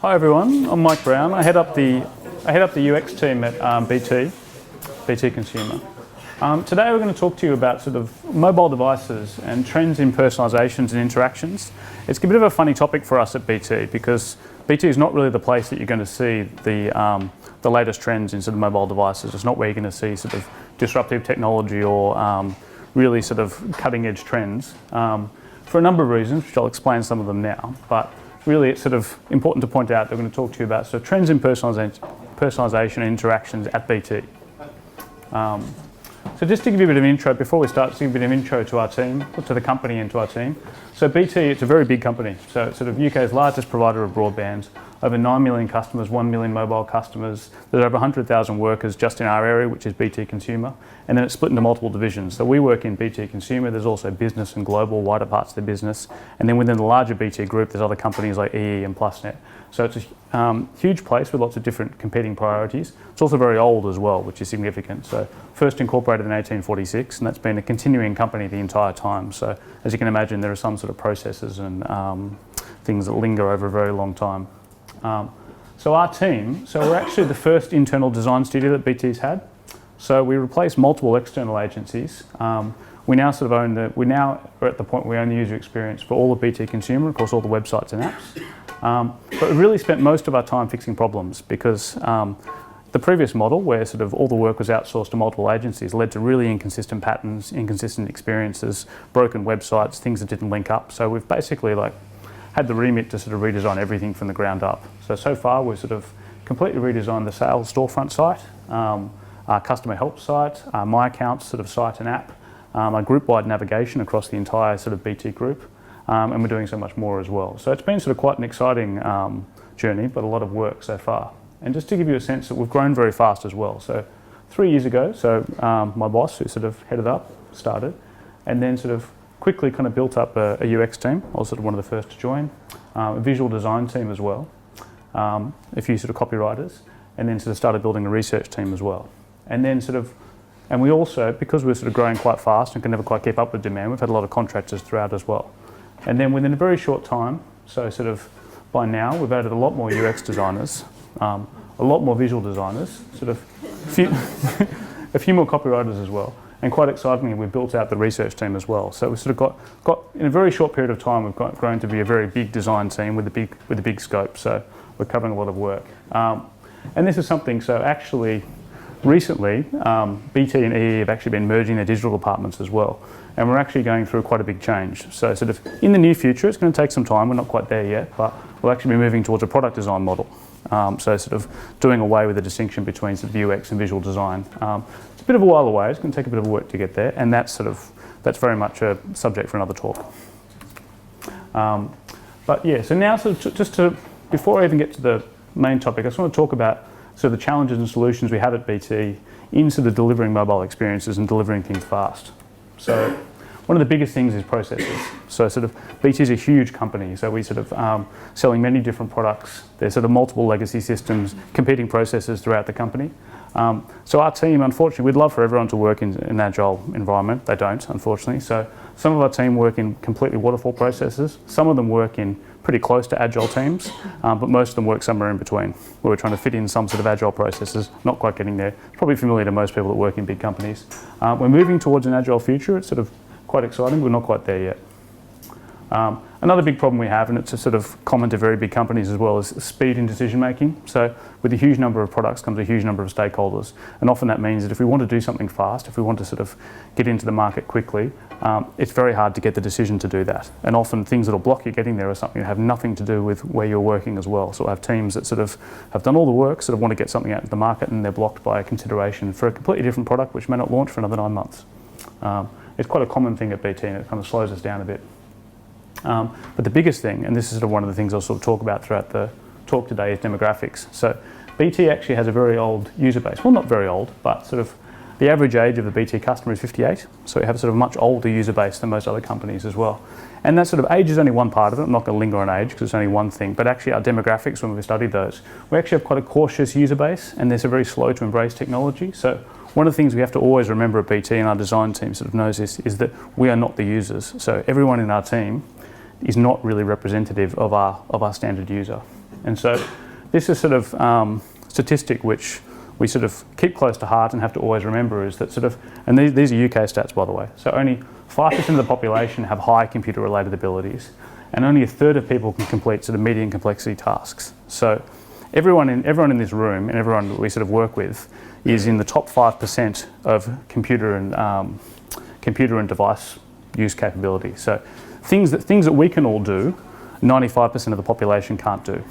Hi everyone, I'm Mike Brown. I head up the UX team at BT Consumer. Today we're going to talk to you about sort of mobile devices and trends in personalisations and interactions. It's a bit of a funny topic for us at BT because BT is not really the place that you're going to see the latest trends in sort of mobile devices. It's not where you're going to see sort of disruptive technology or really sort of cutting edge trends for a number of reasons, which I'll explain some of them now. But really, it's sort of important to point out that we're going to talk to you about sort of trends in personalisation and interactions at BT. So just to give you a bit of an intro, before we start, to give you a bit of an intro to our team, to the company and to our team. So BT, it's a very big company. So it's sort of UK's largest provider of broadband, over 9 million customers, 1 million mobile customers. There's over 100,000 workers just in our area, which is BT Consumer. And then it's split into multiple divisions. So we work in BT Consumer. There's also business and global, wider parts of the business. And then within the larger BT group, there's other companies like EE and PlusNet. So it's a huge place with lots of different competing priorities. It's also very old as well, which is significant. So first incorporated in 1846, and that's been a continuing company the entire time. So as you can imagine, there are some sort of processes and things that linger over a very long time. So our team, we're actually the first internal design studio that BT's had. So we replaced multiple external agencies. We now sort of own we now are at the point where we own the user experience for all of BT Consumer, of course all the websites and apps. But we really spent most of our time fixing problems because the previous model, where sort of all the work was outsourced to multiple agencies, led to really inconsistent patterns, inconsistent experiences, broken websites, things that didn't link up. So we've basically had the remit to sort of redesign everything from the ground up. So far we've sort of completely redesigned the sales storefront site, our customer help site, our My Accounts sort of site and app, our group-wide navigation across the entire sort of BT group, and we're doing so much more as well. So it's been sort of quite an exciting journey, but a lot of work so far. And just to give you a sense that we've grown very fast as well. So 3 years ago, my boss, who sort of headed up, started, and then sort of quickly kind of built up a UX team. I was sort of one of the first to join, a visual design team as well, a few sort of copywriters, and then sort of started building a research team as well. And then and we also, because we're sort of growing quite fast and can never quite keep up with demand, we've had a lot of contractors throughout as well. And then within a very short time, so sort of by now, we've added a lot more UX designers, a lot more visual designers, sort of a few more copywriters as well. And quite excitingly, we've built out the research team as well. So we've sort of got in a very short period of time, we've grown to be a very big design team with a big scope. So we're covering a lot of work. And this is something, so actually, recently, BT and EE have actually been merging their digital departments as well. And we're actually going through quite a big change. So sort of in the near future, it's going to take some time, we're not quite there yet, but we'll actually be moving towards a product design model. So sort of doing away with the distinction between sort of UX and visual design. It's a bit of a while away, it's going to take a bit of work to get there, and that's very much a subject for another talk. But yeah, so now before I even get to the main topic, I just want to talk about sort of the challenges and solutions we have at BT in sort of delivering mobile experiences and delivering things fast. So one of the biggest things is processes. So sort of BT is a huge company, so we sort of selling many different products. There's sort of multiple legacy systems, competing processes throughout the company. So our team, unfortunately, we'd love for everyone to work in an agile environment. They don't, unfortunately. So some of our team work in completely waterfall processes. Some of them work in pretty close to agile teams, but most of them work somewhere in between, where we're trying to fit in some sort of agile processes, not quite getting there. It's probably familiar to most people that work in big companies. We're moving towards an agile future. It's sort of quite exciting, but we're not quite there yet. Another big problem we have, and it's a sort of common to very big companies as well, is speed in decision making. So with a huge number of products comes a huge number of stakeholders. And often that means that if we want to do something fast, if we want to sort of get into the market quickly, it's very hard to get the decision to do that. And often things that will block you getting there are something that have nothing to do with where you're working as well. So I have teams that sort of have done all the work, sort of want to get something out of the market, and they're blocked by a consideration for a completely different product which may not launch for another 9 months. It's quite a common thing at BT, and it kind of slows us down a bit. But the biggest thing, and this is sort of one of the things I'll sort of talk about throughout the talk today, is demographics. So BT actually has a very old user base. Well, not very old, but sort of the average age of the BT customer is 58. So we have a sort of much older user base than most other companies as well. And that sort of age is only one part of it. I'm not going to linger on age because it's only one thing. But actually our demographics, when we studied those, we actually have quite a cautious user base, and they're very slow to embrace technology. So one of the things we have to always remember at BT, and our design team sort of knows this, is that we are not the users. So everyone in our team is not really representative of our standard user. And so this is sort of statistic which we sort of keep close to heart and have to always remember is that sort of, and these are UK stats by the way, so only 5% of the population have high computer related abilities, and only a third of people can complete sort of medium complexity tasks. So everyone in this room and everyone that we sort of work with is in the top 5% of computer and device use capability. So things that we can all do, 95% of the population can't do.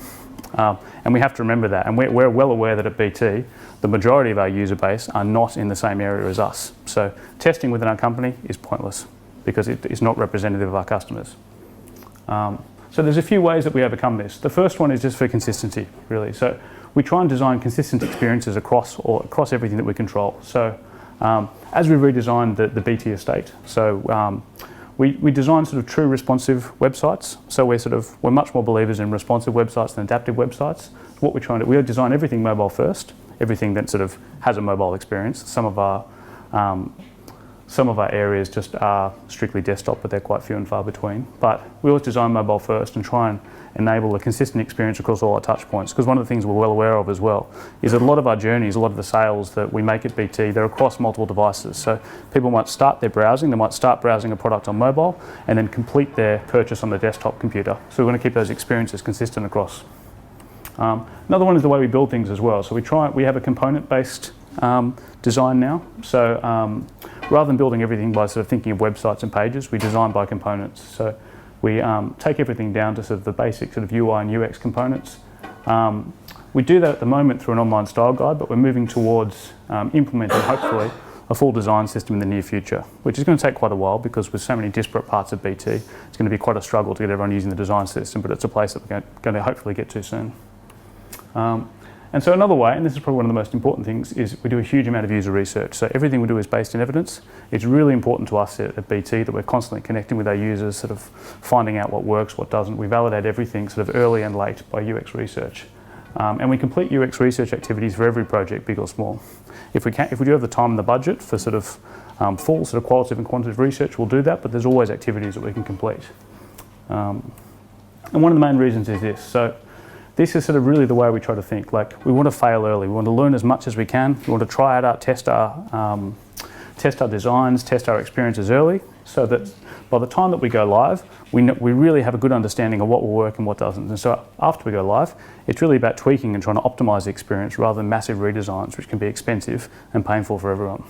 And we have to remember that. And we're well aware that at BT, the majority of our user base are not in the same area as us. So testing within our company is pointless because it is not representative of our customers. So there's a few ways that we overcome this. The first one is just for consistency, really. So we try and design consistent experiences across everything that we control. So as we redesigned the BT estate, so we design sort of true responsive websites. So we're much more believers in responsive websites than adaptive websites. What we're trying to do, we design everything mobile first, everything that sort of has a mobile experience. Some of our areas just are strictly desktop, but they're quite few and far between. But we always design mobile first and try and enable a consistent experience across all our touch points. Because one of the things we're well aware of as well is that a lot of our journeys, a lot of the sales that we make at BT, they're across multiple devices. So people might start their browsing, they might start browsing a product on mobile and then complete their purchase on the desktop computer. So we want to keep those experiences consistent across. Another one is the way we build things as well. So we have a component-based design now. So rather than building everything by sort of thinking of websites and pages, we design by components. So we take everything down to sort of the basic sort of UI and UX components. We do that at the moment through an online style guide, but we're moving towards implementing, hopefully, a full design system in the near future, which is going to take quite a while because with so many disparate parts of BT, it's going to be quite a struggle to get everyone using the design system, but it's a place that we're going to hopefully get to soon. And so another way, and this is probably one of the most important things, is we do a huge amount of user research. So everything we do is based in evidence. It's really important to us at BT that we're constantly connecting with our users, sort of finding out what works, what doesn't. We validate everything sort of early and late by UX research. And we complete UX research activities for every project, big or small. If we do have the time and the budget for sort of full sort of qualitative and quantitative research, we'll do that, but there's always activities that we can complete. And one of the main reasons is this. So this is sort of really the way we try to think. Like, we want to fail early. We want to learn as much as we can. We want to try it out, test our designs, test our experiences early, so that by the time that we go live, we really have a good understanding of what will work and what doesn't. And so after we go live, it's really about tweaking and trying to optimize the experience rather than massive redesigns, which can be expensive and painful for everyone.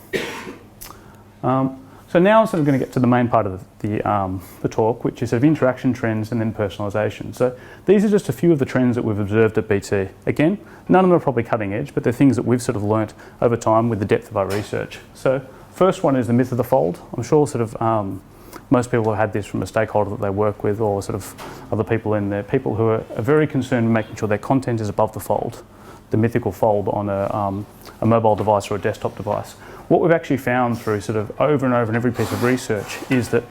So now I'm sort of going to get to the main part of the talk, which is sort of interaction trends and then personalisation. So these are just a few of the trends that we've observed at BT. Again, none of them are probably cutting edge, but they're things that we've sort of learnt over time with the depth of our research. So first one is the myth of the fold. I'm sure sort of most people have had this from a stakeholder that they work with, or sort of other people in there, people who are very concerned with making sure their content is above the fold, the mythical fold on a mobile device or a desktop device. What we've actually found through sort of over and over in every piece of research is that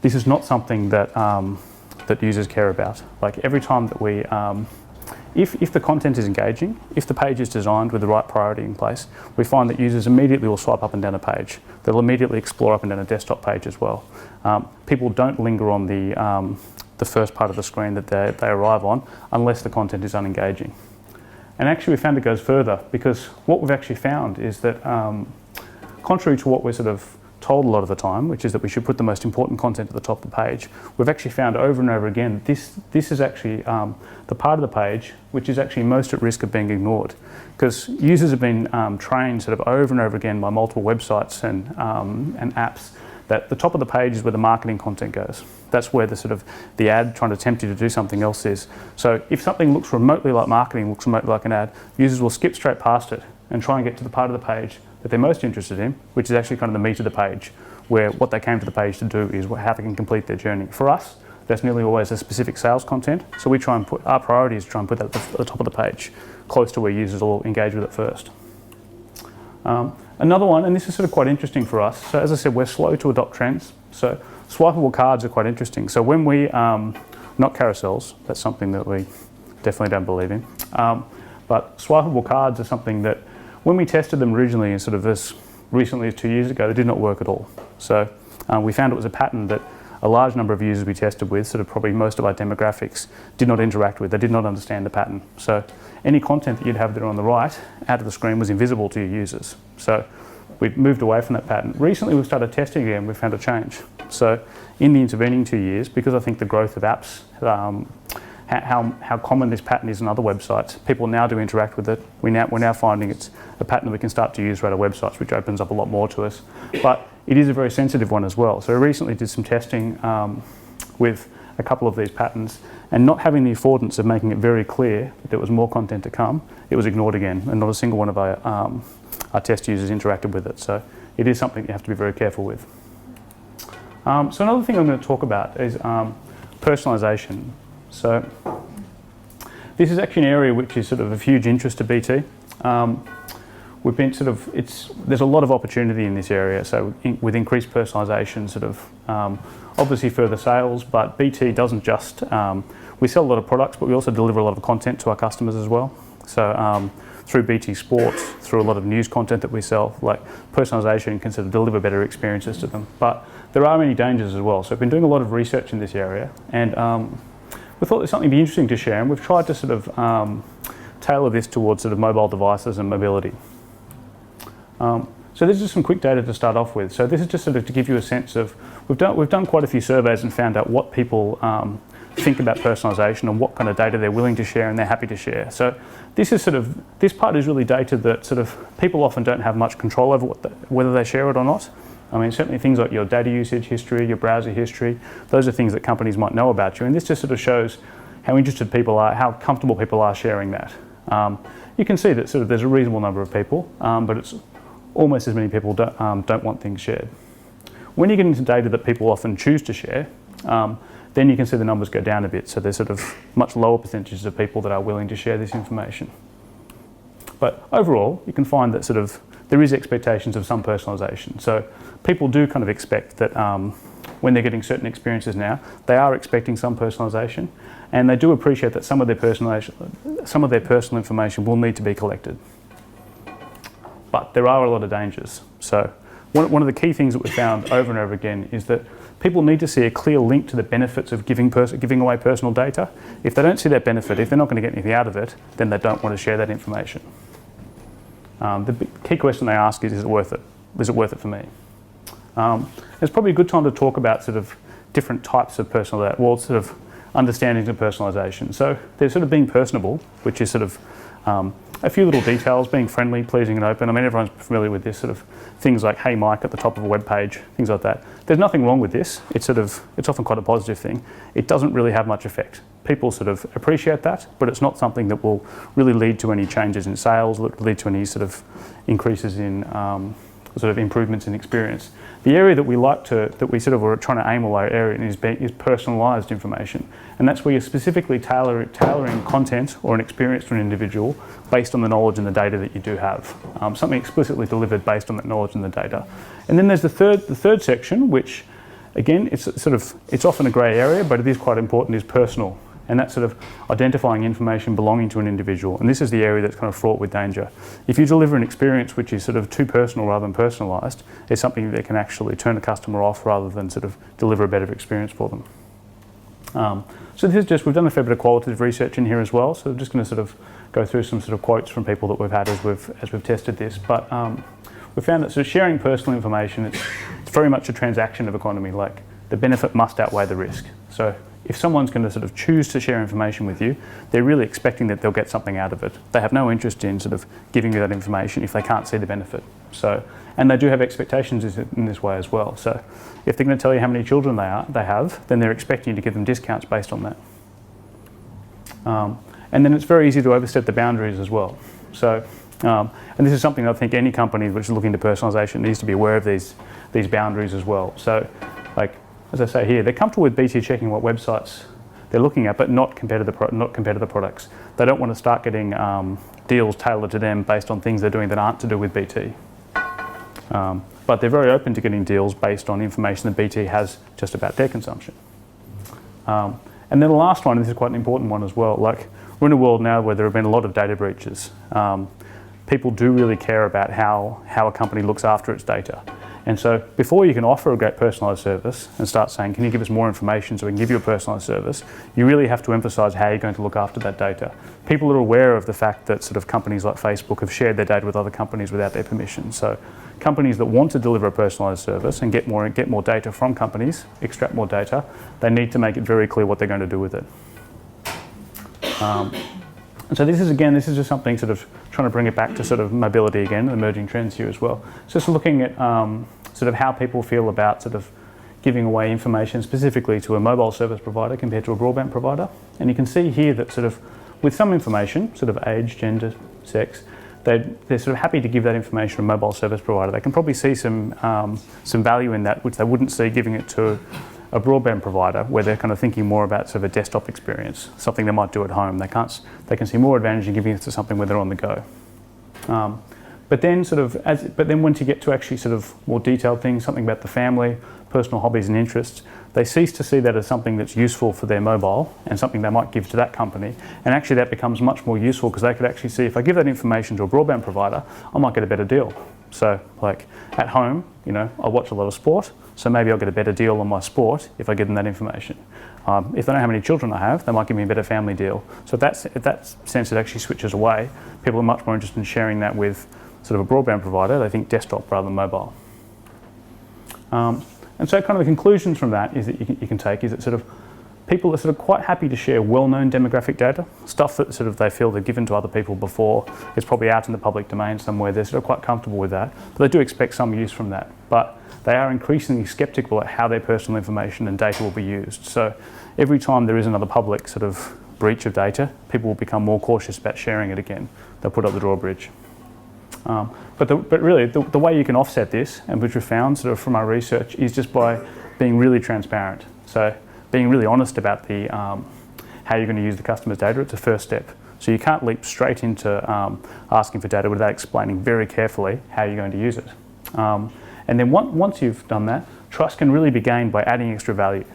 this is not something that that users care about. Like, every time that we, if the content is engaging, if the page is designed with the right priority in place, we find that users immediately will swipe up and down a page. They'll immediately explore up and down a desktop page as well. People don't linger on the first part of the screen that they arrive on unless the content is unengaging. And actually we found it goes further, because what we've actually found is that contrary to what we're sort of told a lot of the time, which is that we should put the most important content at the top of the page, we've actually found over and over again this is actually the part of the page which is actually most at risk of being ignored, because users have been trained sort of over and over again by multiple websites and apps that the top of the page is where the marketing content goes. That's where the ad trying to tempt you to do something else is. So if something looks remotely like marketing, looks remotely like an ad, users will skip straight past it and try and get to the part of the page that they're most interested in, which is actually kind of the meat of the page, where what they came to the page to do is how they can complete their journey. For us, that's nearly always a specific sales content, so we try and put, our priority is to try and put that at the top of the page, close to where users will engage with it first. Another one, and this is sort of quite interesting for us, so as I said, we're slow to adopt trends. So swipeable cards are quite interesting. So when we, not carousels, that's something that we definitely don't believe in, but swipeable cards are something that when we tested them originally, as recently as 2 years ago, they did not work at all. So we found it was a pattern that a large number of users we tested with, sort of probably most of our demographics, did not interact with. They did not understand the pattern. So any content that you'd have there on the right, out of the screen, was invisible to your users. So we moved away from that pattern. Recently we've started testing again, we've found a change. So in the intervening 2 years, because I think the growth of apps, how common this pattern is on other websites, people now do interact with it. We're now finding it's a pattern that we can start to use for other websites, which opens up a lot more to us. But it is a very sensitive one as well. So I recently did some testing with a couple of these patterns, and not having the affordance of making it very clear that there was more content to come, it was ignored again, and not a single one of our test users interacted with it. So it is something you have to be very careful with. So another thing I'm going to talk about is personalisation. So this is actually an area which is sort of of huge interest to BT. We've been there's a lot of opportunity in this area. So with increased personalisation, obviously further sales, but BT doesn't just, we sell a lot of products, but we also deliver a lot of content to our customers as well. So through BT Sports, through a lot of news content that we sell, like personalisation can sort of deliver better experiences to them. But there are many dangers as well. So I've been doing a lot of research in this area, and we thought there's something be interesting to share, and we've tried to sort of tailor this towards sort of mobile devices and mobility. So this is some quick data to start off with. So this is just sort of to give you a sense of, we've done quite a few surveys and found out what people think about personalisation and what kind of data they're willing to share and they're happy to share. So this is this part is really data that sort of people often don't have much control over whether they share it or not. I mean, certainly things like your data usage history, your browser history, those are things that companies might know about you. And this just sort of shows how interested people are, how comfortable people are sharing that. You can see that sort of there's a reasonable number of people, but it's almost as many people don't want things shared. When you get into data that people often choose to share, then you can see the numbers go down a bit. So there's sort of much lower percentages of people that are willing to share this information. But overall, you can find that sort of there is expectations of some personalisation. So people do kind of expect that when they're getting certain experiences now, they are expecting some personalisation, and they do appreciate that some of their personal information will need to be collected. But there are a lot of dangers. So one of the key things that we found over and over again is that people need to see a clear link to the benefits of giving away personal data. If they don't see that benefit, if they're not going to get anything out of it, then they don't want to share that information. The key question they ask is it worth it? Is it worth it for me? It's probably a good time to talk about sort of different types of sort of understandings of personalisation. So there's sort of being personable, which is sort of a few little details, being friendly, pleasing and open. I mean, everyone's familiar with this sort of things like, hey Mike, at the top of a web page, things like that. There's nothing wrong with this. It's often quite a positive thing. It doesn't really have much effect. People sort of appreciate that, but it's not something that will really lead to any changes in sales, lead to any sort of increases in sort of improvements in experience. The area that we sort of were trying to aim our area in is personalised information, and that's where you're specifically tailoring content or an experience to an individual based on the knowledge and the data that you do have. Something explicitly delivered based on that knowledge and the data. And then there's the third section, which again it's often a grey area, but it is quite important, is personal. And that's sort of identifying information belonging to an individual. And this is the area that's kind of fraught with danger. If you deliver an experience which is sort of too personal rather than personalised, it's something that can actually turn a customer off rather than sort of deliver a better experience for them. So this is we've done a fair bit of qualitative research in here as well. So I'm just going to sort of go through some sort of quotes from people that we've had as we've tested this. But we found that sort of sharing personal information, it's very much a transaction of economy. Like the benefit must outweigh the risk. So if someone's going to sort of choose to share information with you, they're really expecting that they'll get something out of it. They have no interest in sort of giving you that information if they can't see the benefit. So, and they do have expectations in this way as well. So if they're going to tell you how many children they have, then they're expecting you to give them discounts based on that. And then it's very easy to overstep the boundaries as well. So, and this is something I think any company which is looking to personalisation needs to be aware of these boundaries as well. So, like, as I say here, they're comfortable with BT checking what websites they're looking at, but not compared to the products. They don't want to start getting deals tailored to them based on things they're doing that aren't to do with BT. But they're very open to getting deals based on information that BT has just about their consumption. And then the last one, and this is quite an important one as well, like we're in a world now where there have been a lot of data breaches. People do really care about how a company looks after its data. And so before you can offer a great personalised service and start saying, can you give us more information so we can give you a personalised service, you really have to emphasise how you're going to look after that data. People are aware of the fact that sort of companies like Facebook have shared their data with other companies without their permission. So companies that want to deliver a personalised service and get more data from companies, extract more data, they need to make it very clear what they're going to do with it. And so this is just something sort of trying to bring it back to sort of mobility again, emerging trends here as well. So just looking at sort of how people feel about sort of giving away information specifically to a mobile service provider compared to a broadband provider. And you can see here that sort of with some information, sort of age, gender, sex, they're sort of happy to give that information to a mobile service provider. They can probably see some value in that, which they wouldn't see giving it to a broadband provider, where they're kind of thinking more about sort of a desktop experience, something they might do at home. They can see more advantage in giving it to something where they're on the go. But then once you get to actually sort of more detailed things, something about the family, personal hobbies and interests, they cease to see that as something that's useful for their mobile and something they might give to that company. And actually that becomes much more useful because they could actually see, if I give that information to a broadband provider, I might get a better deal. So like at home, you know, I watch a lot of sport, so maybe I'll get a better deal on my sport if I give them that information. If they know how many children I have, they might give me a better family deal. So if that sense, it actually switches away. People are much more interested in sharing that with sort of a broadband provider. They think desktop rather than mobile. And so kind of the conclusions from that is that you can take is that sort of people are sort of quite happy to share well-known demographic data, stuff that sort of they feel they've given to other people before. It's probably out in the public domain somewhere. They're sort of quite comfortable with that, but they do expect some use from that. But they are increasingly sceptical at how their personal information and data will be used. So every time there is another public sort of breach of data, people will become more cautious about sharing it again. They'll put up the drawbridge. But really, the way you can offset this, and which we've found sort of from our research, is just by being really transparent. So being really honest about how you're going to use the customer's data. It's a first step. So you can't leap straight into asking for data without explaining very carefully how you're going to use it. And then once you've done that, trust can really be gained by adding extra value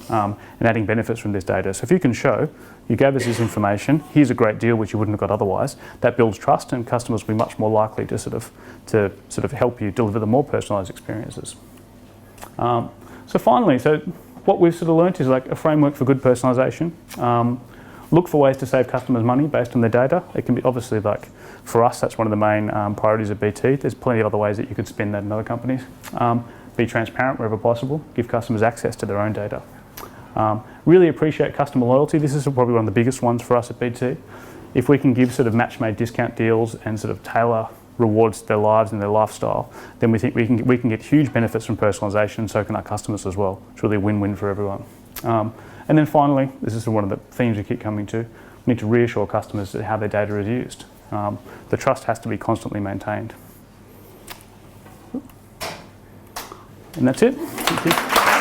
and adding benefits from this data. So if you can show, you gave us this information, here's a great deal which you wouldn't have got otherwise, that builds trust, and customers will be much more likely to sort of help you deliver the more personalised experiences. So finally, what we've sort of learnt is like a framework for good personalisation. Look for ways to save customers money based on their data. It can be obviously, like for us, that's one of the main priorities of BT. There's plenty of other ways that you could spend that in other companies. Be transparent wherever possible. Give customers access to their own data. Really appreciate customer loyalty. This is probably one of the biggest ones for us at BT. If we can give sort of match-made discount deals and sort of tailor rewards to their lives and their lifestyle, then we think we can get huge benefits from personalisation, so can our customers as well. It's really a win-win for everyone. And then finally, this is one of the themes we keep coming to, we need to reassure customers that how their data is used. The trust has to be constantly maintained. And that's it. Thank you.